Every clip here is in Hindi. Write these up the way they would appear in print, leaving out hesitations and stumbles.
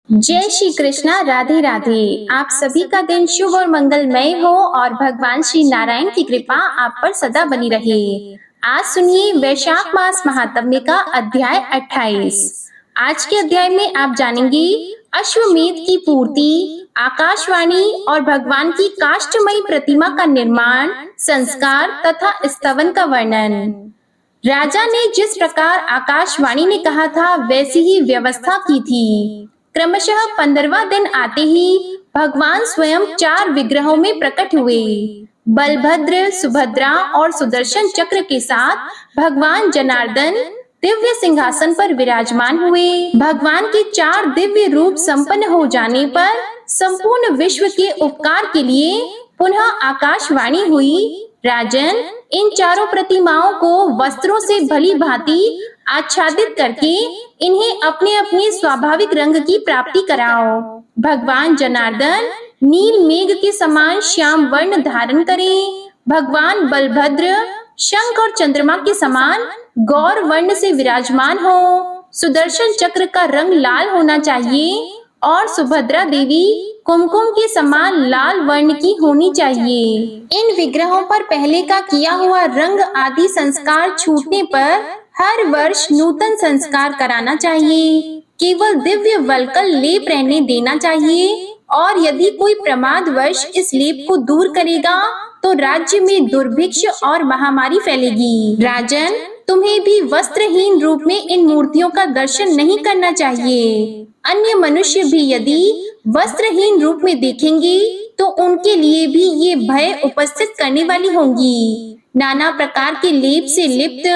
जय श्री कृष्णा। राधे राधे। आप सभी का दिन शुभ और मंगलमय हो और भगवान श्री नारायण की कृपा आप पर सदा बनी रहे। आज सुनिए वैशाख मास महात्म्य का अध्याय 28। आज के अध्याय में आप जानेंगे अश्वमेध की पूर्ति, आकाशवाणी और भगवान की काष्ठमयी प्रतिमा का निर्माण, संस्कार तथा स्तवन का वर्णन। राजा ने जिस प्रकार आकाशवाणी ने कहा था वैसी ही व्यवस्था की थी। क्रमशः 15वां दिन आते ही भगवान स्वयं 4 विग्रहों में प्रकट हुए। बलभद्र, सुभद्रा और सुदर्शन चक्र के साथ भगवान जनार्दन दिव्य सिंहासन पर विराजमान हुए। भगवान के 4 दिव्य रूप संपन्न हो जाने पर संपूर्ण विश्व के उपकार के लिए पुनः आकाशवाणी हुई। राजन, इन चारों प्रतिमाओं को वस्त्रों से भली भांति आच्छादित करके इन्हें अपने अपने स्वाभाविक रंग की प्राप्ति कराओ। भगवान जनार्दन नील मेघ के समान श्याम वर्ण धारण करें। भगवान बलभद्र शंख और चंद्रमा के समान गौर वर्ण से विराजमान हो। सुदर्शन चक्र का रंग लाल होना चाहिए और सुभद्रा देवी कुमकुम के समान लाल वर्ण की होनी चाहिए। इन विग्रहों पर पहले का किया हुआ रंग आदि संस्कार छूटने पर हर वर्ष नूतन संस्कार कराना चाहिए। केवल दिव्य वल्कल लेप रहने देना चाहिए और यदि कोई प्रमादवश इस लेप को दूर करेगा तो राज्य में दुर्भिक्ष और महामारी फैलेगी। राजन, तुम्हें भी वस्त्रहीन रूप में इन मूर्तियों का दर्शन नहीं करना चाहिए। अन्य मनुष्य भी यदि वस्त्रहीन रूप में देखेंगे तो उनके लिए भी ये भय उपस्थित करने वाली होंगी। नाना प्रकार के लेप से लिप्त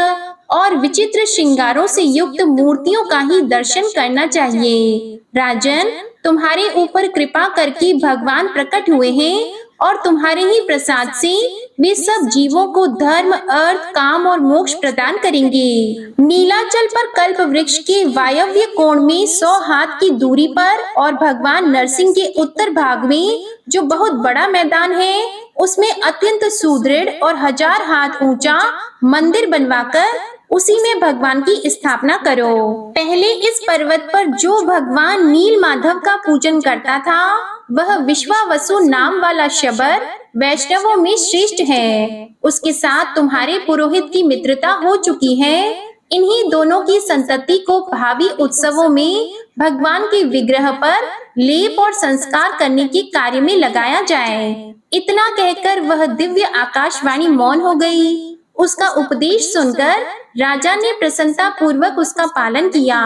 और विचित्र श्रृंगारों से युक्त मूर्तियों का ही दर्शन करना चाहिए। राजन, तुम्हारे ऊपर कृपा करके भगवान प्रकट हुए हैं और तुम्हारे ही प्रसाद से वे सब जीवों को धर्म, अर्थ, काम और मोक्ष प्रदान करेंगे। नीलाचल पर कल्प वृक्ष के वायव्य कोण में 100 हाथ की दूरी पर और भगवान नरसिंह के उत्तर भाग में जो बहुत बड़ा मैदान है उसमें अत्यंत सुदृढ़ और 1000 हाथ ऊंचा मंदिर बनवाकर उसी में भगवान की स्थापना करो। पहले इस पर्वत पर जो भगवान नील माधव का पूजन करता था वह विश्वावसु नाम वाला शबर वैष्णवों में श्रेष्ठ है। उसके साथ तुम्हारे पुरोहित की मित्रता हो चुकी है। इन्हीं दोनों की संतति को भावी उत्सवों में भगवान के विग्रह पर लेप और संस्कार करने के कार्य में लगाया जाए। इतना कहकर वह दिव्य आकाशवाणी मौन हो गई। उसका उपदेश सुनकर राजा ने प्रसन्नता पूर्वक उसका पालन किया।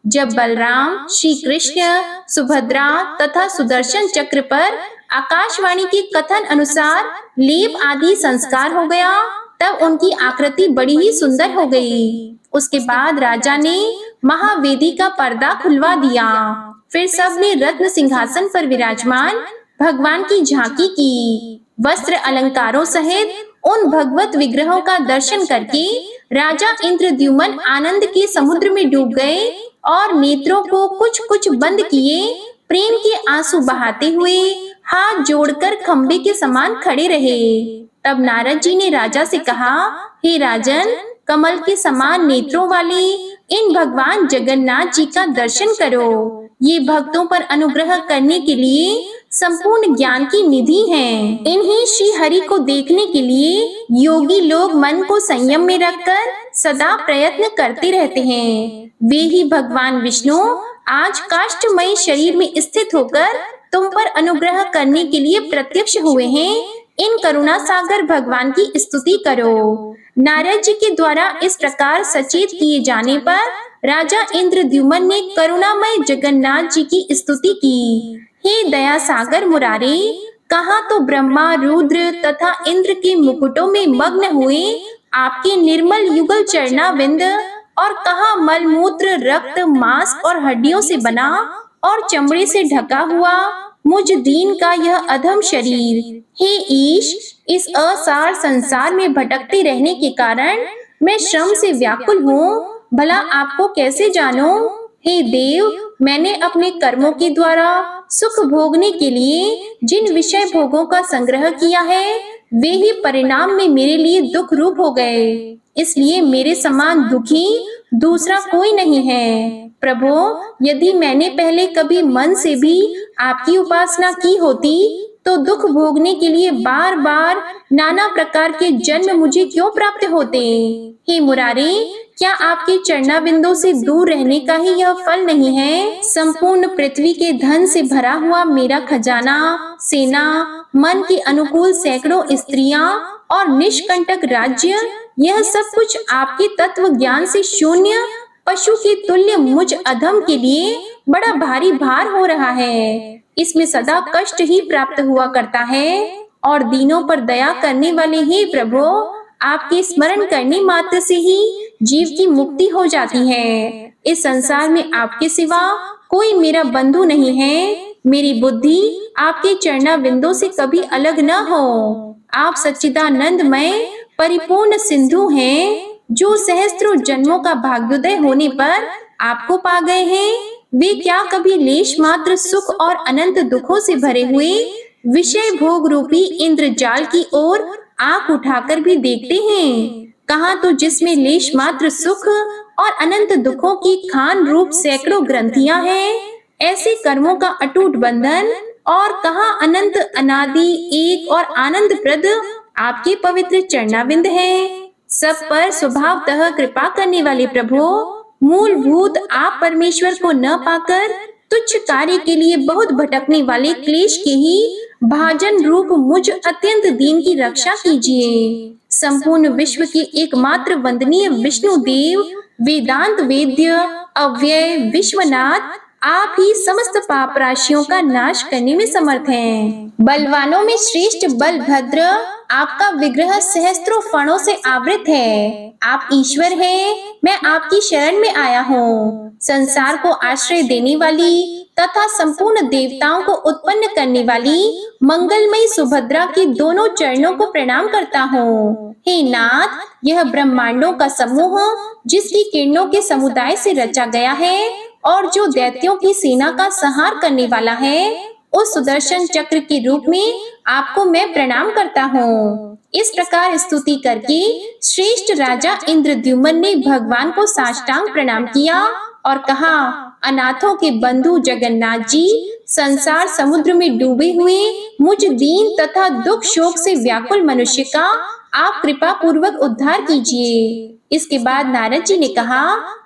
जब बलराम, श्री कृष्ण, सुभद्रा तथा सुदर्शन चक्र पर आकाशवाणी के कथन अनुसार लेप आदि संस्कार हो गया तब उनकी आकृति बड़ी ही सुंदर हो गई। उसके बाद राजा ने महावेदी का पर्दा खुलवा दिया। फिर सबने रत्न सिंहासन पर विराजमान भगवान की झांकी की। वस्त्र अलंकारों सहित उन भगवत विग्रहों का दर्शन करके राजा इंद्रद्युम्न आनंद के समुद्र में डूब गए और नेत्रों को कुछ कुछ बंद किए प्रेम के आंसू बहाते हुए हाथ जोड़कर खंबे के समान खड़े रहे। तब नारद जी ने राजा से कहा, हे राजन, कमल के समान नेत्रों वाले इन भगवान जगन्नाथ जी का दर्शन करो। ये भक्तों पर अनुग्रह करने के लिए संपूर्ण ज्ञान की निधि हैं। इन्हीं श्री हरि को देखने के लिए योगी लोग मन को संयम में रखकर सदा प्रयत्न करते रहते हैं। वे ही भगवान विष्णु आज काष्ठमय शरीर में स्थित होकर तुम पर अनुग्रह करने के लिए प्रत्यक्ष हुए हैं। इन करुणा सागर भगवान की स्तुति करो। नारद जी के द्वारा इस प्रकार सचेत किए जाने पर राजा इंद्रद्युम्न ने करुणामय जगन्नाथ जी की स्तुति की। हे दया सागर मुरारे, कहाँ तो ब्रह्मा, रुद्र तथा इंद्र के मुकुटों में मग्न हुए आपके निर्मल युगल चरणाविंद और कहाँ मलमूत्र, रक्त, मांस और हड्डियों से बना और चमड़े से ढका हुआ मुझ दीन का यह अधम शरीर। हे ईश, इस असार संसार में भटकते रहने के कारण मैं श्रम से व्याकुल हूँ। भला आपको कैसे जानूं? हे देव, मैंने अपने कर्मों के द्वारा सुख भोगने के लिए जिन विषय भोगों का संग्रह किया है वे ही परिणाम में मेरे लिए दुख रूप हो गए। इसलिए मेरे समान दुखी दूसरा कोई नहीं है। प्रभु, यदि मैंने पहले कभी मन से भी आपकी उपासना की होती तो दुख भोगने के लिए बार बार नाना प्रकार के जन्म मुझे क्यों प्राप्त होते। हे मुरारी, क्या आपके चरणाबिंदों से दूर रहने का ही यह फल नहीं है? संपूर्ण पृथ्वी के धन से भरा हुआ मेरा खजाना, सेना, मन के अनुकूल सैकड़ों स्त्रियां और निष्कंटक राज्य, यह सब कुछ आपके तत्व ज्ञान से शून्य पशु के तुल्य मुझ अधम के लिए बड़ा भारी भार हो रहा है। इसमें सदा कष्ट ही प्राप्त हुआ करता है और दीनों पर दया करने वाले ही प्रभु, आपके स्मरण करने मात्र से ही जीव की मुक्ति हो जाती है। इस संसार में आपके सिवा कोई मेरा बंधु नहीं है। मेरी बुद्धि आपके चरणाबिंदों से कभी अलग न हो। आप सच्चिदानंदमय परिपूर्ण सिंधु हैं, जो सहस्त्रों जन्मों का भाग्योदय होने पर आपको पा गए हैं। वे क्या कभी लेश मात्र सुख और अनंत दुखों से भरे हुए विषय भोग रूपी इंद्रजाल की ओर आंख उठाकर भी देखते हैं? कहाँ तो जिसमें लेश मात्र सुख और अनंत दुखों की खान रूप सैकड़ों ग्रंथियां हैं, ऐसे कर्मों का अटूट बंधन, और कहाँ अनंत अनादि एक और आनंद प्रद आपके पवित्र चरणाबिंद हैं। सब पर स्वभावतः कृपा करने वाले प्रभु, मूलभूत आप परमेश्वर को न पाकर तुच्छ कार्य के लिए बहुत भटकने वाले क्लेश के ही भाजन रूप मुझ अत्यंत दीन की रक्षा कीजिए। संपूर्ण विश्व के एकमात्र वंदनीय विष्णु देव, वेदांत वेद्य, अव्यय विश्वनाथ, आप ही समस्त पाप राशियों का नाश करने में समर्थ हैं। बलवानों में श्रेष्ठ बलभद्र, आपका विग्रह सहस्त्रों फणों से आवृत है। आप ईश्वर हैं, मैं आपकी शरण में आया हूँ। संसार को आश्रय देने वाली तथा संपूर्ण देवताओं को उत्पन्न करने वाली मंगलमयी सुभद्रा के दोनों चरणों को प्रणाम करता हूँ। हे नाथ, यह ब्रह्मांडों का समूह जिसकी किरणों के समुदाय से रचा गया है और जो दैत्यों की सेना का संहार करने वाला है, उस सुदर्शन चक्र के रूप में आपको मैं प्रणाम करता हूँ। इस प्रकार स्तुति करके श्रेष्ठ राजा इंद्रद्युम्न ने भगवान को साष्टांग प्रणाम किया और कहा, अनाथों के बंधु जगन्नाथ जी, संसार समुद्र में डूबे हुए मुझ दीन तथा दुख शोक से व्याकुल मनुष्य का आप कृपा पूर्वक उद्धार कीजिए। इसके बाद नारद जी ने कहा,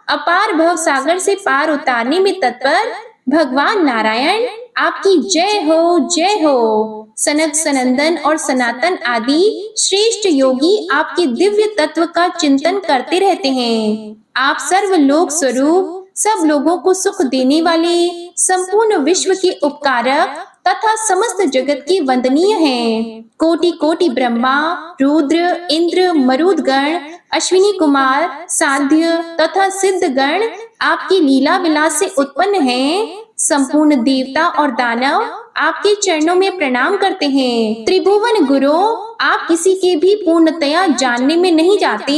अपार भव सागर से पार उतारने में तत्पर भगवान नारायण, आपकी जय हो, जय हो। सनक सनंदन और सनातन आदि श्रेष्ठ योगी आपके दिव्य तत्व का चिंतन करते रहते हैं। आप सर्वलोक स्वरूप, सब लोगों को सुख देने वाले, संपूर्ण विश्व के उपकारक तथा समस्त जगत के वंदनीय हैं। कोटि कोटि ब्रह्मा, रुद्र, इंद्र, मरुदगण, अश्विनी कुमार, साध्य तथा सिद्ध गण आपकी लीला विलास से उत्पन्न हैं। संपूर्ण देवता और दानव आपके चरणों में प्रणाम करते हैं। त्रिभुवन गुरु, आप किसी के भी पूर्णतया जानने में नहीं जाते,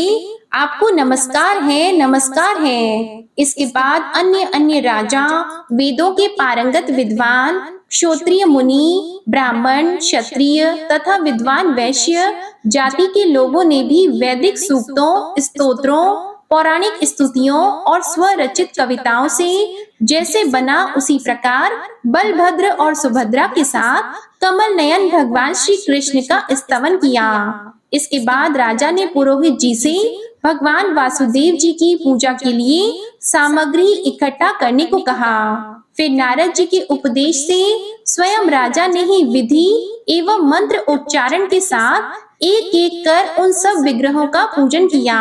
आपको नमस्कार है, नमस्कार है। इसके बाद अन्य अन्य राजा, वेदों के पारंगत विद्वान, क्षत्रिय मुनि, ब्राह्मण, क्षत्रिय तथा विद्वान वैश्य जाति के लोगों ने भी वैदिक सूक्तों, स्तोत्रों, पौराणिक स्तुतियों और स्वरचित कविताओं से जैसे बना उसी प्रकार बलभद्र और सुभद्रा के साथ कमल नयन भगवान श्री कृष्ण का स्तवन किया। इसके बाद राजा ने पुरोहित जी से भगवान वासुदेव जी की पूजा के लिए सामग्री इकट्ठा करने को कहा। फिर नारद जी के उपदेश से स्वयं राजा ने ही विधि एवं मंत्र उच्चारण के साथ एक एक कर उन सब विग्रहों का पूजन किया।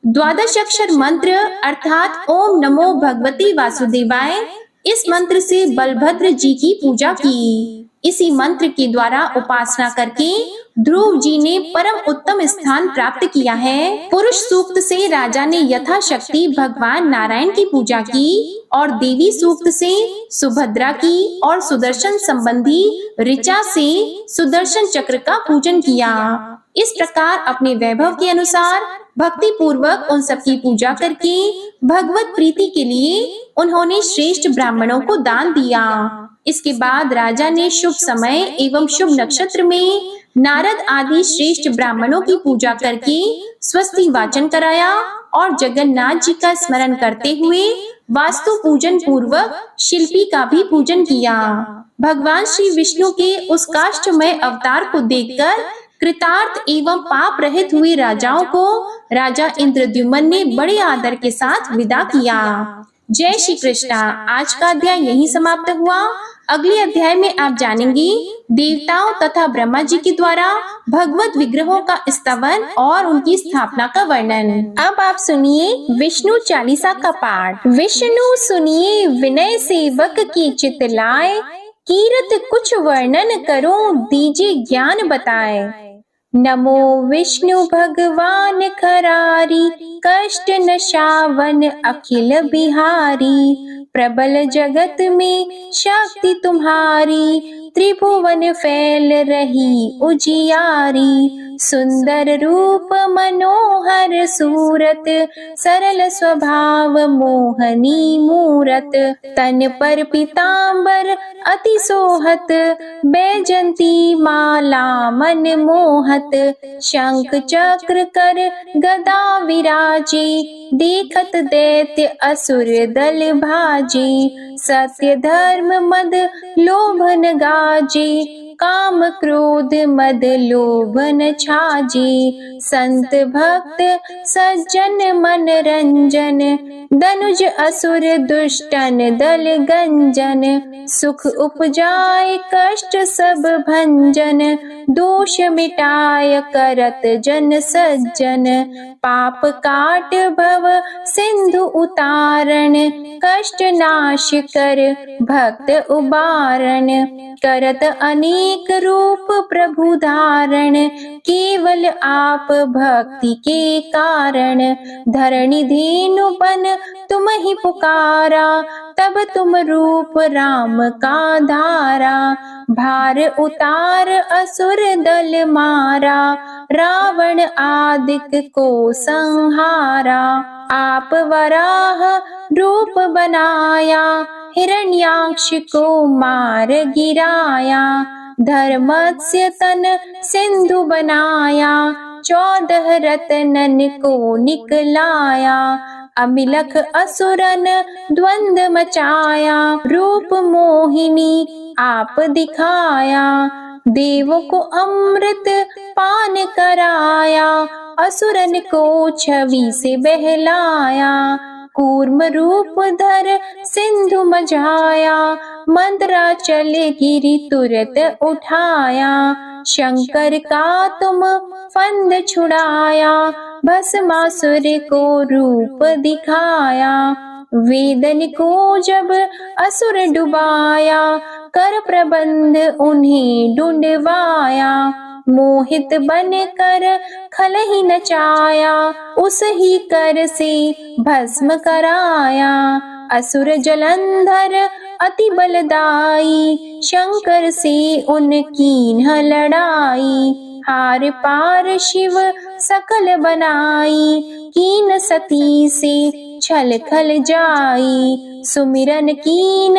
द्वादश अक्षर मंत्र अर्थात ओम नमो भगवते वासुदेवाय, इस मंत्र से बलभद्र जी की पूजा की। इसी मंत्र के द्वारा उपासना करके ध्रुव जी ने परम उत्तम स्थान प्राप्त किया है। पुरुष सूक्त से राजा ने यथाशक्ति भगवान नारायण की पूजा की और देवी सूक्त से सुभद्रा की और सुदर्शन संबंधी ऋचा से सुदर्शन चक्र का पूजन किया। इस प्रकार अपने वैभव के अनुसार भक्ति पूर्वक उन सब की पूजा करके भगवत प्रीति के लिए उन्होंने श्रेष्ठ ब्राह्मणों को दान दिया। इसके बाद राजा ने शुभ समय एवं शुभ नक्षत्र में नारद आदि श्रेष्ठ ब्राह्मणों की पूजा करके स्वस्ति वाचन कराया और जगन्नाथ जी का स्मरण करते हुए वास्तु पूजन पूर्वक शिल्पी का भी पूजन किया। भगवान श्री विष्णु के उस काष्ठमय अवतार को देखकर कृतार्थ एवं पाप रहित हुए राजाओं को राजा इंद्रद्युम्न ने बड़े आदर के साथ विदा किया। जय श्री कृष्णा। आज का अध्याय यहीं समाप्त हुआ। अगले अध्याय में आप जानेंगे देवताओं तथा ब्रह्मा जी के द्वारा भगवत विग्रहों का स्तवन और उनकी स्थापना का वर्णन। अब आप सुनिए विष्णु चालीसा का पाठ। विष्णु सुनिए विनय सेवक की चित लाए, कीरत कुछ वर्णन करो दीजिए ज्ञान बताए। नमो विष्णु भगवान खरारी, कष्ट नशावन अखिल बिहारी। प्रबल जगत में शक्ति तुम्हारी, त्रिभुवन फैल रही उजियारी। सुंदर रूप मनोहर सूरत, सरल स्वभाव मोहनी मूरत। तन पर पीतांबर अति सोहत, बैजंती माला मन मोहत। शंख चक्र कर गदा विराजे, देखत दैत्य असुर दल भाजे। सत्य धर्म मद लोभन गाजे, काम क्रोध मद लोभन छाजे। संत भक्त सज्जन मन रंजन, धनुज असुर दुष्टन दल गंजन। सुख उपजाए कष्ट सब भंजन, दोष मिटाय करत जन सज्जन। पाप काट भव सिंधु उतारण, कष्ट नाश कर भक्त उबारण। करत अनेक रूप प्रभु धारण, केवल आप भक्ति के कारण। धरणी धेनु बन तुम ही पुकारा, तब तुम रूप राम का धारा। भार उतार असुर दल मारा, रावण आदिक को संहारा। आप वराह रूप बनाया, हिरण्याक्ष को मार गिराया। धर्मस्य तन सिंधु बनाया, 14 रत्नन को निकलाया। अमिलख असुरन द्वंद मचाया, रूप मोहिनी आप दिखाया। देवों को अमृत पान कराया, असुरन को छवि से बहलाया। कूर्म रूप धर सिंधु मझाया, मंदराचल गिरि तुरत उठाया। शंकर का तुम फंद छुड़ाया, भस्मासुर को रूप दिखाया। वेदन को जब असुर डुबाया, कर प्रबंध उन्हें ढूंढवाया। मोहित बन कर खल ही नचाया, उस ही कर से भस्म कराया। असुर जलंधर अति बलदाई, शंकर से उनकी न लड़ाई। हार पार शिव सकल बनाई, कीन सती से छल खल जाई। सुमिरन कीन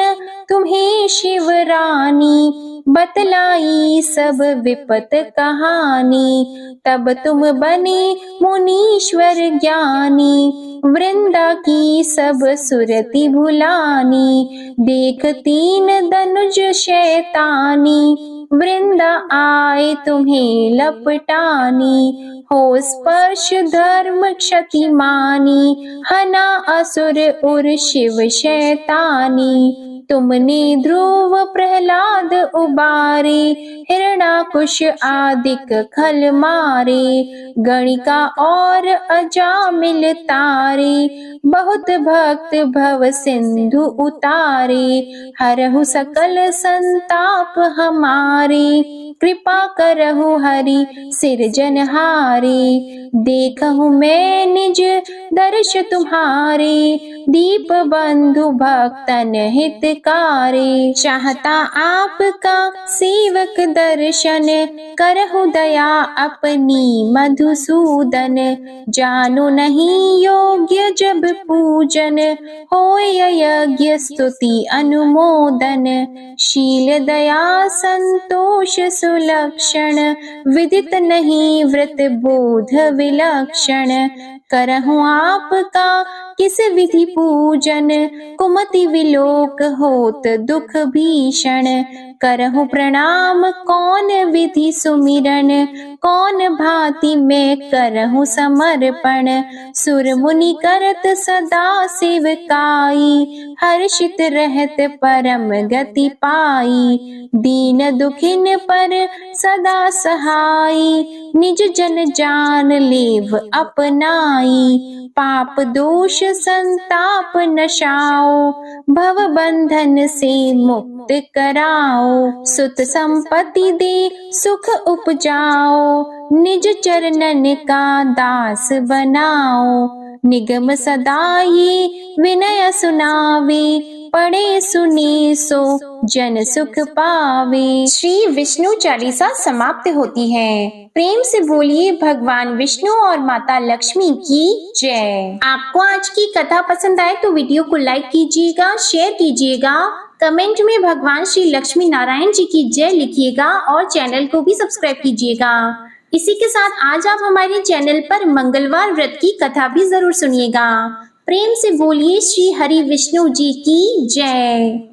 तुम्हें शिव रानी, बतलाई सब विपत कहानी। तब तुम बने मुनीश्वर ज्ञानी, वृंदा की सब सुरति भुलानी। देख 3 धनुज शैतानी, वृंदा आए तुम्हें लपटानी। हो स्पर्श धर्म क्षति मानी, हना असुर उर शिव शैतानी। तुमने ध्रुव प्रहलाद उबारे, हिरणाकुश आदिक खल मारे। गणिका और अजामिल तारे, बहुत भक्त भव सिंधु उतारे। हरहु सकल संताप हमारे, कृपा करहु हरि सिरजनहारे। देखहु मैं निज दर्श तुम्हारे, दीप बंधु भक्तन हितकारे। चाहता आपका सेवक दर्शन, करहु दया अपनी मधुसूदन। जानो नहीं योग्य जब पूजन, होय यज्ञ स्तुति अनुमोदन। शील दया संतोष सुलक्षण, विदित नहीं व्रत बोध विलक्षण। करहूँ आपका किस विधि पूजन, कुमति विलोक होत दुख भीषण। करहूँ प्रणाम कौन विधि सुमिरन, कौन भांति मैं करहूँ समर्पण। सुर मुनि करत सदा सेवकाई, हर्षित रहत परम गति पाई। दीन दुखिन पर सदा सहाई, निज जन जान लेव अपनाई। पाप दोष संताप नशाओ, भव बंधन से मुक्त कराओ। सुत संपत्ति दे सुख उपजाओ, निज चरणन का दास बनाओ। निगम सदा ये विनय सुनावे, पढ़े सुने सो जन सुख पावे। श्री विष्णु चालीसा समाप्त होती है। प्रेम से बोलिए भगवान विष्णु और माता लक्ष्मी की जय। आपको आज की कथा पसंद आए तो वीडियो को लाइक कीजिएगा, शेयर कीजिएगा, कमेंट में भगवान श्री लक्ष्मी नारायण जी की जय लिखिएगा और चैनल को भी सब्सक्राइब कीजिएगा। इसी के साथ आज आप हमारे चैनल पर मंगलवार व्रत की कथा भी जरूर सुनिएगा। प्रेम से बोलिए श्री हरि विष्णु जी की जय।